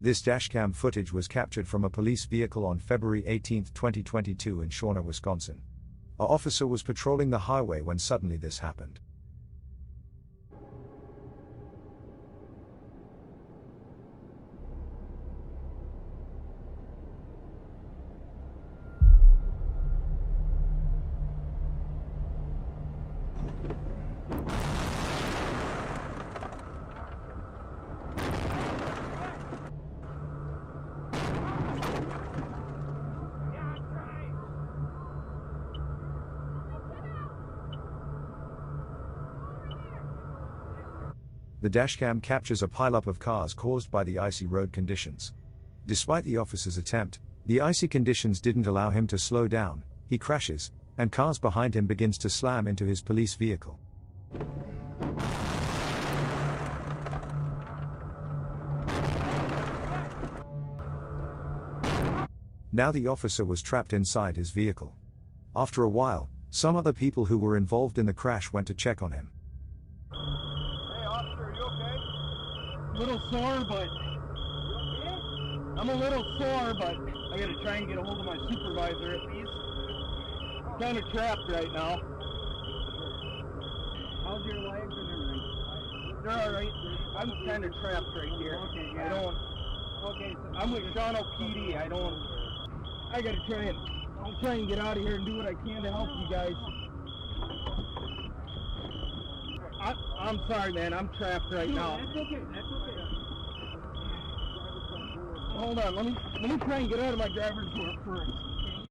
This dashcam footage was captured from a police vehicle on February 18, 2022 in Shawnee, Wisconsin. An officer was patrolling the highway when suddenly this happened. The dashcam captures a pileup of cars caused by the icy road conditions. Despite the officer's attempt, the icy conditions didn't allow him to slow down. He crashes, and cars behind him begins to slam into his police vehicle. Now the officer was trapped inside his vehicle. After a while, some other people who were involved in the crash went to check on him. A little sore, but I'm a little sore, but I gotta try and get a hold of my supervisor at least. Kind of trapped right now. How's your legs and everything? They're all right. I'm kind of trapped right here. Okay, yeah. I don't. Okay, so I'm with Shawnee PD. I gotta try and. I'll try and get out of here and do what I can to help you guys. I'm sorry, man. I'm trapped right now. That's okay. That's okay. Hold on. Let me try and get out of my driver's door first.